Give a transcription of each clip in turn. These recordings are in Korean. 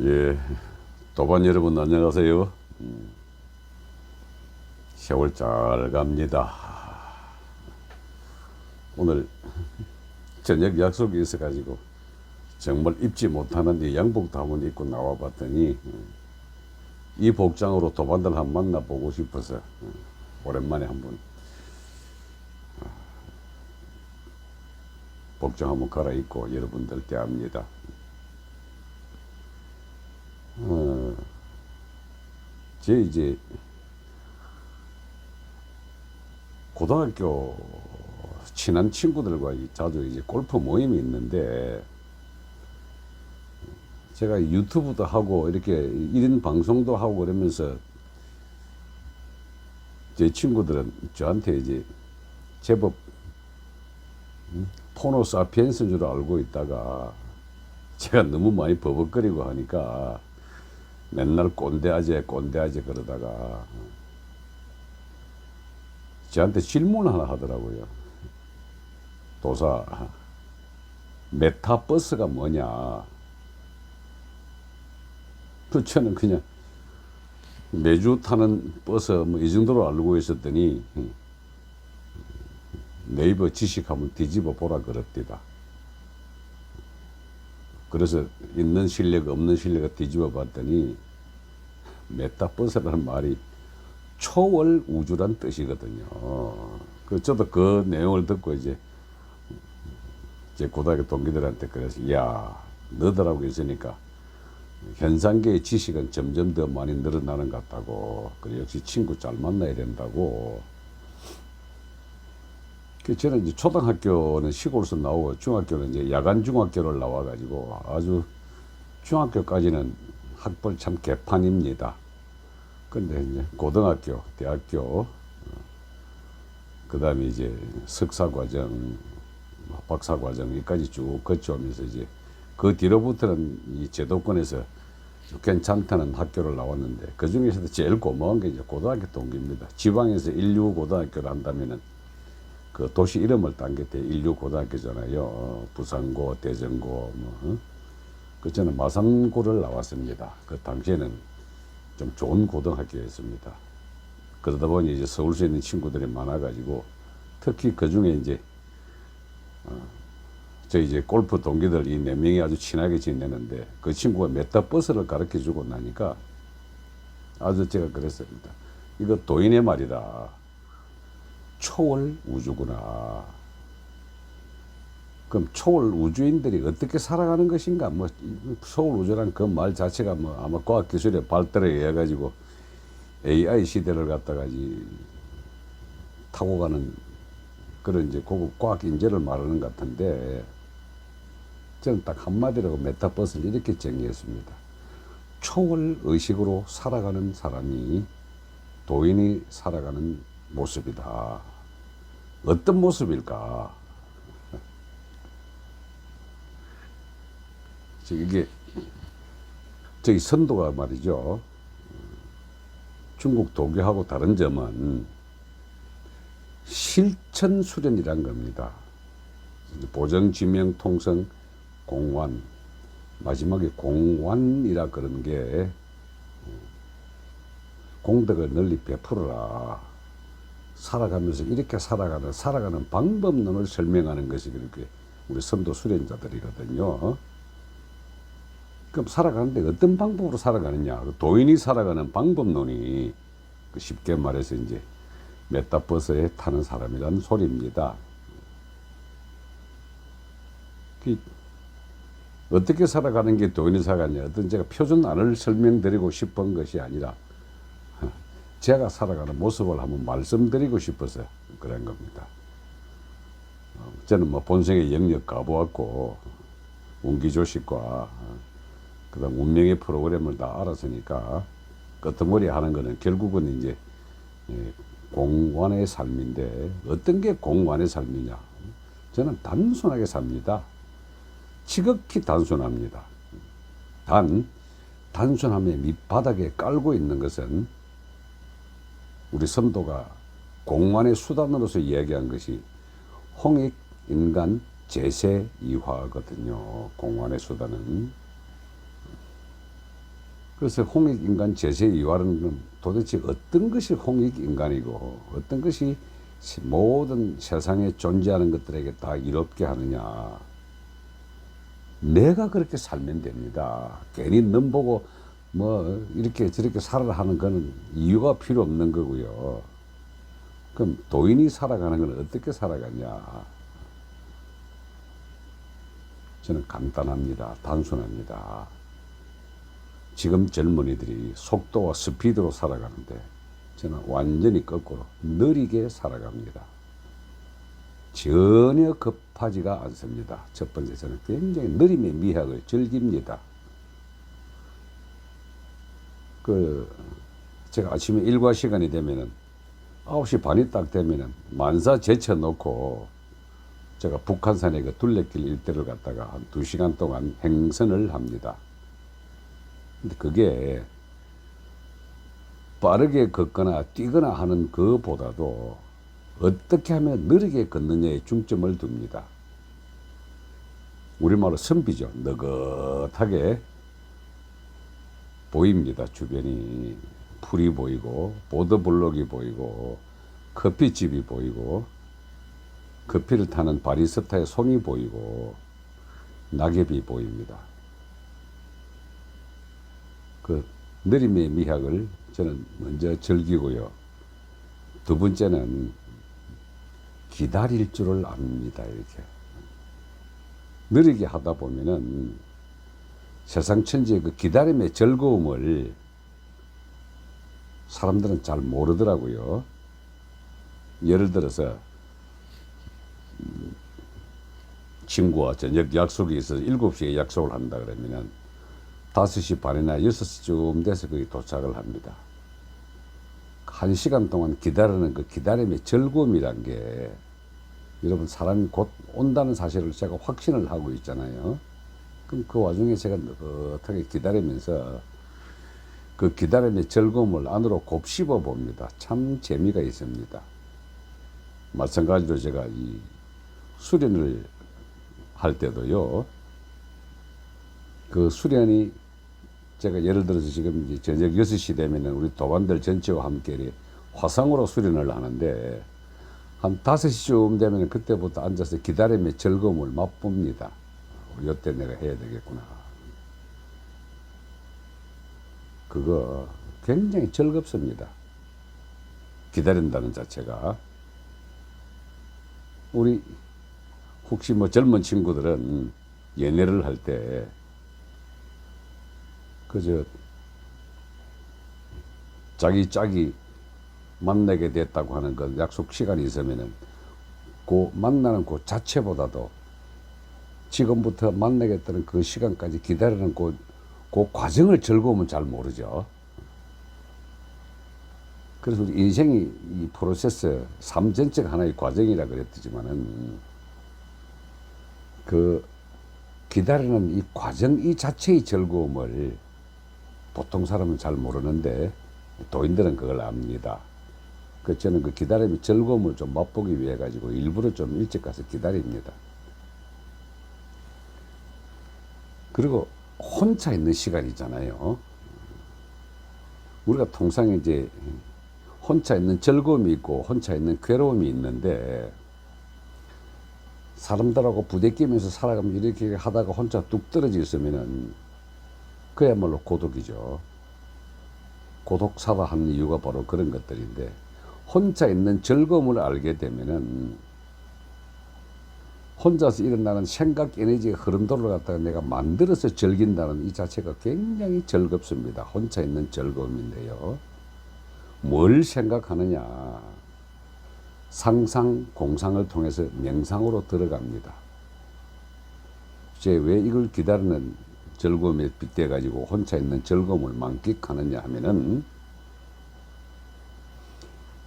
예, 도반 여러분 안녕하세요. 세월 잘 갑니다. 오늘 저녁 약속이 있어가지고 정말 입지 못하는 이 양복도 한번 입고 나와봤더니 이 복장으로 도반들 한번 만나보고 싶어서 오랜만에 한번 복장 한번 갈아입고 여러분들 대합니다. 제 이제 고등학교 친한 친구들과 자주 이제 골프 모임이 있는데, 제가 유튜브도 하고 이렇게 1인 방송도 하고 그러면서 제 친구들은 저한테 이제 제법 포노 사피엔스인 줄 알고 있다가 제가 너무 많이 버벅거리고 하니까 맨날 꼰대 아재 그러다가 저한테 질문 하나 하더라고요. 도사, 메타버스가 뭐냐? 저는 그냥 매주 타는 버스 뭐 이 정도로 알고 있었더니 네이버 지식 한번 뒤집어 보라 그럽디다. 그래서 있는 실력 없는 실력을 뒤집어 봤더니 메타버스라는 말이 초월 우주란 뜻이거든요. 저도 그 내용을 듣고 이제 제 고등학교 동기들한테 그래서, 야, 너들하고 있으니까 현상계의 지식은 점점 더 많이 늘어나는 것 같다고. 그래, 역시 친구 잘 만나야 된다고. 저는 이제 초등학교는 시골에서 나오고 중학교는 이제 야간 중학교를 나와가지고 아주 중학교까지는 학벌 참 개판입니다. 근데 이제 고등학교, 대학교, 그 다음에 이제 석사과정, 박사과정 여기까지 쭉 거쳐오면서 이제 그 뒤로부터는 이 제도권에서 괜찮다는 학교를 나왔는데, 그 중에서도 제일 고마운 게 이제 고등학교 동기입니다. 지방에서 인류 고등학교를 한다면은 그 도시 이름을 딴 게 인류 고등학교잖아요. 부산고, 대전고, 저는 마산고를 나왔습니다. 그 당시에는 좀 좋은 고등학교였습니다. 그러다 보니 이제 서울시에 있는 친구들이 많아가지고, 특히 그 중에 이제 저 이제 골프 동기들 이 4명이 아주 친하게 지내는데, 그 친구가 메타버스를 가르쳐 주고 나니까 아주 제가 그랬습니다. 이거 도인의 말이다. 초월 우주구나. 그럼 초월 우주인들이 어떻게 살아가는 것인가? 뭐 초월 우주란 그 말 자체가 뭐 아마 과학 기술의 발달에 의해 가지고 AI 시대를 갖다가 타고 가는 그런 이제 고급 과학 인재를 말하는 것 같은데, 저는 딱 한마디로 메타버스를 이렇게 정의했습니다. 초월 의식으로 살아가는 사람이 도인이 살아가는 모습이다. 어떤 모습일까? 이게 저기 선도가 말이죠. 중국 도교하고 다른 점은 실천 수련이란 겁니다. 보정, 지명, 통성, 공완. 마지막에 공완이라 그런 게 공덕을 널리 베풀어라. 살아가면서 이렇게 살아가는 방법론을 설명하는 것이 그렇게 우리 선도 수련자들이거든요. 그럼 살아가는데 어떤 방법으로 살아가느냐? 도인이 살아가는 방법론이 쉽게 말해서 이제 메타버스에 타는 사람이라는 소리입니다. 어떻게 살아가는 게 도인이 살아가냐? 어떤 제가 표준안을 설명드리고 싶은 것이 아니라 제가 살아가는 모습을 한번 말씀드리고 싶어서 그런 겁니다. 저는 뭐 본생에 영역 가보았고 운기조식과 그다음 운명의 프로그램을 다 알았으니까 끄트머리 하는 거는 결국은 이제 공관의 삶인데, 어떤 게 공관의 삶이냐? 저는 단순하게 삽니다. 지극히 단순합니다. 단순함의 밑바닥에 깔고 있는 것은 우리 선도가 공관의 수단으로서 이야기한 것이 홍익, 인간, 재세, 이화거든요. 공관의 수단은. 그래서 홍익인간 제세 이화는 도대체 어떤 것이 홍익인간이고 어떤 것이 모든 세상에 존재하는 것들에게 다 이롭게 하느냐. 내가 그렇게 살면 됩니다. 괜히 넌 보고 뭐 이렇게 저렇게 살아라 하는 거는 이유가 필요 없는 거고요. 그럼 도인이 살아가는 건 어떻게 살아가냐. 저는 간단합니다. 단순합니다. 지금 젊은이들이 속도와 스피드로 살아가는데 저는 완전히 거꾸로 느리게 살아갑니다. 전혀 급하지가 않습니다. 첫 번째, 저는 굉장히 느림의 미학을 즐깁니다. 제가 아침에 일과 시간이 되면은 9시 반이 딱 되면은 만사 제쳐놓고 제가 북한산의 그 둘레길 일대를 갔다가 한 2시간 동안 행선을 합니다. 근데 그게 빠르게 걷거나 뛰거나 하는 그보다도 어떻게 하면 느리게 걷느냐에 중점을 둡니다. 우리말로 선비죠. 느긋하게 보입니다. 주변이 풀이 보이고 보드블록이 보이고 커피집이 보이고 커피를 타는 바리스타의 손이 보이고 낙엽이 보입니다. 그 느림의 미학을 저는 먼저 즐기고요. 두 번째는 기다릴 줄을 압니다. 이렇게 느리게 하다 보면은 세상 천지의 그 기다림의 즐거움을 사람들은 잘 모르더라고요. 예를 들어서 친구와 저녁 약속이 있어서 7시에 약속을 한다 그러면은 5시 반이나 6시쯤 돼서 거기 도착을 합니다. 1시간 동안 기다리는 그 기다림의 즐거움이란 게 여러분 사람이 곧 온다는 사실을 제가 확신을 하고 있잖아요. 그럼 그 와중에 제가 느긋하게 기다리면서 그 기다림의 즐거움을 안으로 곱씹어 봅니다. 참 재미가 있습니다. 마찬가지로 제가 이 수련을 할 때도요. 그 수련이 제가 예를 들어서 지금 이제 저녁 6시 되면은 우리 도반들 전체와 함께 화상으로 수련을 하는데 한 5시쯤 되면 그때부터 앉아서 기다림의 즐거움을 맛봅니다. 이때 내가 해야 되겠구나. 그거 굉장히 즐겁습니다. 기다린다는 자체가. 우리 혹시 뭐 젊은 친구들은 연애를 할 때 그저 자기 짝이 만나게 됐다고 하는 그 약속 시간이 있으면은 그 만나는 그 자체보다도 지금부터 만나겠다는 그 시간까지 기다리는 그 과정을 즐거우면 잘 모르죠. 그래서 우리 인생이 이 프로세스, 삶 전체가 하나의 과정이라 그랬지만은 그 기다리는 이 과정 이 자체의 즐거움을 보통 사람은 잘 모르는데 도인들은 그걸 압니다. 그 저는 그 기다림의 즐거움을 좀 맛보기 위해 가지고 일부러 좀 일찍 가서 기다립니다. 그리고 혼자 있는 시간이잖아요. 우리가 통상 이제 혼자 있는 즐거움이 있고 혼자 있는 괴로움이 있는데 사람들하고 부대끼면서 살아가면 이렇게 하다가 혼자 뚝 떨어져 있으면은 그야말로 고독이죠. 고독사다 하는 이유가 바로 그런 것들인데 혼자 있는 즐거움을 알게 되면은 혼자서 일어나는 생각 에너지의 흐름도를 갖다가 내가 만들어서 즐긴다는 이 자체가 굉장히 즐겁습니다. 혼자 있는 즐거움인데요. 뭘 생각하느냐. 상상, 공상을 통해서 명상으로 들어갑니다. 이제 왜 이걸 기다리는 즐거움에 빗대 가지고 혼자 있는 즐거움을 만끽하느냐 하면은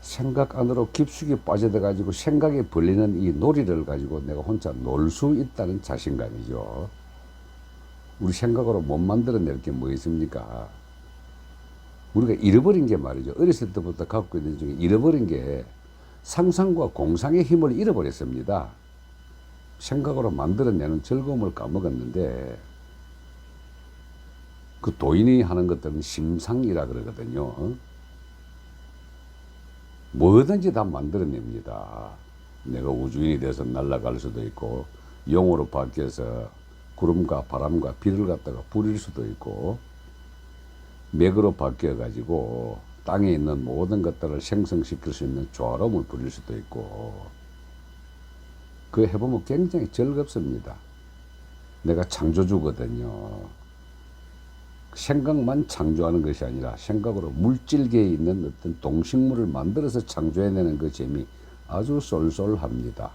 생각 안으로 깊숙이 빠져들어 가지고 생각에 벌리는 이 놀이를 가지고 내가 혼자 놀 수 있다는 자신감이죠. 우리 생각으로 못 만들어낼 게 뭐 있습니까? 우리가 잃어버린 게 말이죠. 어렸을 때부터 갖고 있는 중에 잃어버린 게 상상과 공상의 힘을 잃어버렸습니다. 생각으로 만들어내는 즐거움을 까먹었는데 그 도인이 하는 것들은 심상이라 그러거든요. 뭐든지 다 만들어냅니다. 내가 우주인이 돼서 날아갈 수도 있고, 용으로 바뀌어서 구름과 바람과 비를 갖다가 부릴 수도 있고, 맥으로 바뀌어 가지고 땅에 있는 모든 것들을 생성시킬 수 있는 조화로움을 부릴 수도 있고, 그거 해보면 굉장히 즐겁습니다. 내가 창조주거든요. 생각만 창조하는 것이 아니라 생각으로 물질계에 있는 어떤 동식물을 만들어서 창조해내는 그 재미 아주 쏠쏠합니다.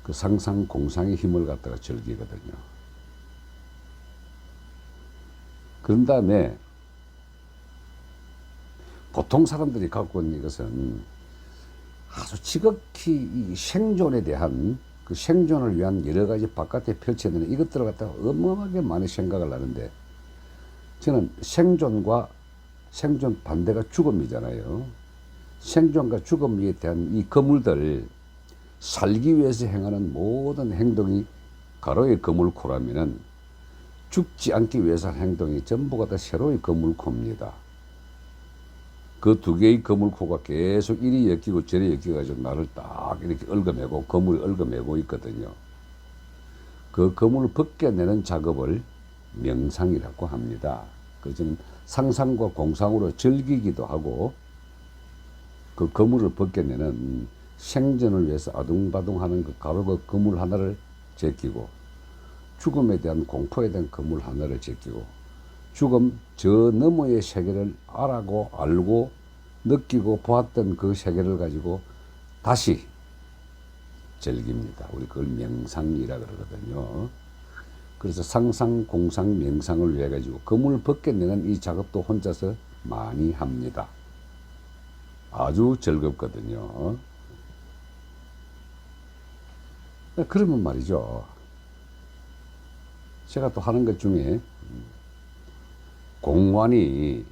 그 상상 공상의 힘을 갖다가 즐기거든요. 그런 다음에 보통 사람들이 갖고 있는 이것은 아주 지극히 이 생존에 대한 그 생존을 위한 여러 가지 바깥에 펼쳐지는 이것들을 갖다가 어마어마하게 많이 생각을 하는데, 저는 생존과 생존 반대가 죽음이잖아요. 생존과 죽음에 대한 이 거물들, 살기 위해서 행하는 모든 행동이 가로의 거물코라면은 죽지 않기 위해서 하는 행동이 전부가 다 세로의 거물코입니다. 그 두 개의 거물코가 계속 이리 엮이고 저리 엮여가지고 나를 딱 이렇게 얽어매고 거물이 얽어매고 있거든요. 그 거물을 벗겨내는 작업을 명상이라고 합니다. 그래서 저는 상상과 공상으로 즐기기도 하고, 그 거물을 벗겨내는 생존을 위해서 아둥바둥하는 그 가로 거물 하나를 제끼고, 죽음에 대한 공포에 대한 거물 하나를 제끼고, 죽음 저 너머의 세계를 알고 느끼고 보았던 그 세계를 가지고 다시 즐깁니다. 우리 그걸 명상이라 그러거든요. 그래서 상상, 공상, 명상을 위해 가지고 거물을 벗겨내는 이 작업도 혼자서 많이 합니다. 아주 즐겁거든요. 그러면 말이죠, 제가 또 하는 것 중에 공관이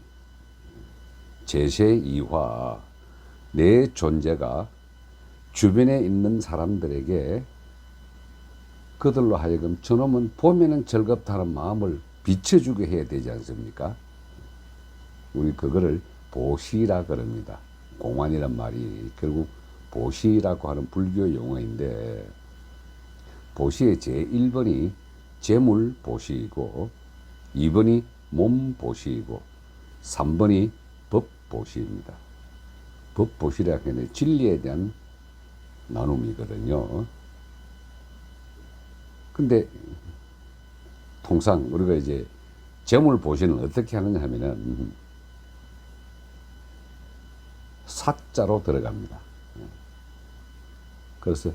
제세2화, 내 존재가 주변에 있는 사람들에게 그들로 하여금 저놈은 보면은 즐겁다는 마음을 비춰주게 해야 되지 않습니까? 우리 그거를 보시라 그럽니다. 공안이란 말이 결국 보시라고 하는 불교 용어인데, 보시의 제1번이 재물 보시이고, 2번이 몸 보시이고, 3번이 법 보시입니다. 법 보시라는 게 진리에 대한 나눔이거든요. 근데 통상 우리가 이제 재물 보시는 어떻게 하느냐 하면은 사자로 들어갑니다. 그래서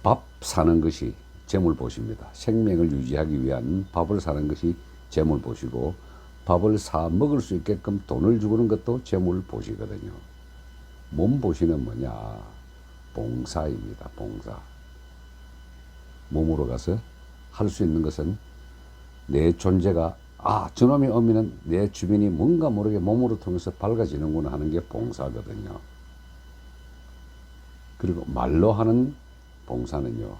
밥 사는 것이 재물 보십니다. 생명을 유지하기 위한 밥을 사는 것이 재물 보시고, 밥을 사 먹을 수 있게끔 돈을 주는 것도 재물 보시거든요. 몸 보시는 뭐냐? 봉사입니다. 봉사. 몸으로 가서 할 수 있는 것은 내 존재가 저놈이 오면은 내 주변이 뭔가 모르게 몸으로 통해서 밝아지는구나 하는 게 봉사거든요. 그리고 말로 하는 봉사는요,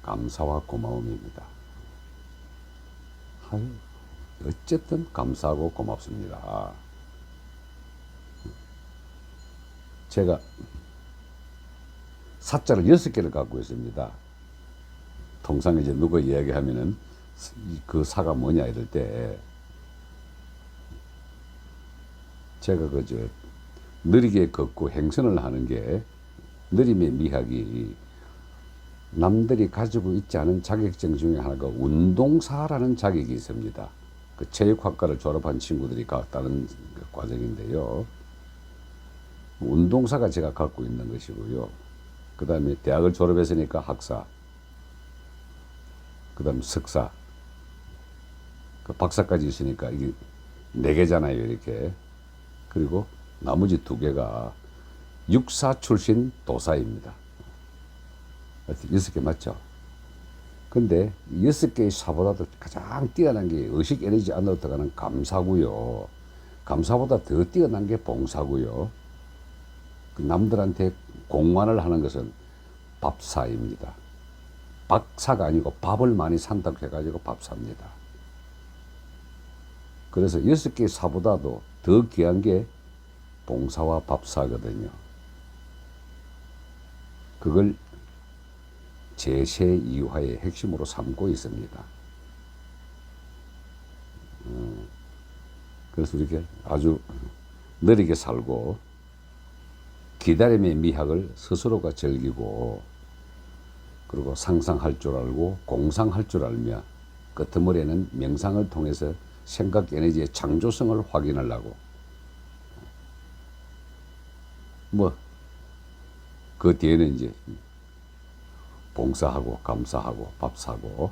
감사와 고마움입니다. 어쨌든 감사하고 고맙습니다. 제가 사자를 6개를 갖고 있습니다. 통상 이제 누구 이야기하면은 그 사가 뭐냐 이럴 때, 제가 느리게 걷고 행선을 하는 게, 느림의 미학이 남들이 가지고 있지 않은 자격증 중에 하나가 운동사라는 자격이 있습니다. 그 체육학과를 졸업한 친구들이 따는 과정인데요. 운동사가 제가 갖고 있는 것이고요. 그 다음에 대학을 졸업했으니까 학사, 그 다음 석사, 그 박사까지 있으니까 이게 4개잖아요, 이렇게. 그리고 나머지 2개가 육사 출신 도사입니다. 6개 맞죠? 근데 6개의 사보다도 가장 뛰어난 게 의식 에너지 안으로 들어가는 감사고요. 감사보다 더 뛰어난 게 봉사고요. 남들한테 공관을 하는 것은 밥사입니다. 박사가 아니고 밥을 많이 산다고 해가지고 밥사입니다. 그래서 6개의 사보다도 더 귀한 게 봉사와 밥사거든요. 그걸 제세 이화의 핵심으로 삼고 있습니다. 그래서 이렇게 아주 느리게 살고 기다림의 미학을 스스로가 즐기고 그리고 상상할 줄 알고 공상할 줄 알며 끄트머리에는 명상을 통해서 생각 에너지의 창조성을 확인하려고 뭐 그 뒤에는 이제 봉사하고 감사하고 밥사고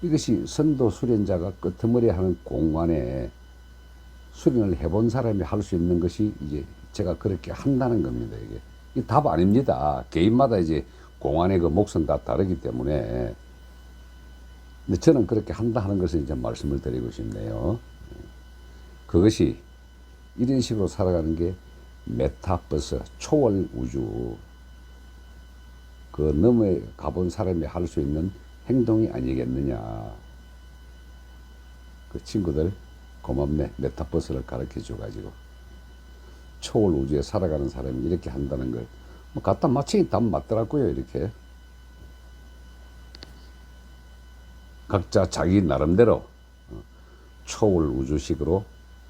이것이 선도 수련자가 끄트머리 하는 공간에 수련을 해본 사람이 할 수 있는 것이 이제 제가 그렇게 한다는 겁니다. 이게 답 아닙니다. 개인마다 이제 공안의 그 몫은 다 다르기 때문에. 근데 저는 그렇게 한다 하는 것을 이제 말씀을 드리고 싶네요. 그것이 이런 식으로 살아가는 게 메타버스, 초월 우주, 그 너머에 가본 사람이 할 수 있는 행동이 아니겠느냐. 그 친구들 고맙네. 메타버스를 가르쳐 줘가지고 초월 우주에 살아가는 사람이 이렇게 한다는 걸 뭐 갖다 맞추긴 다 맞더라고요. 이렇게 각자 자기 나름대로 초월 우주식으로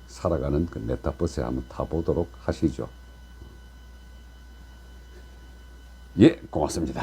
살아가는 그 메타버스에 한번 타보도록 하시죠. 예, 고맙습니다.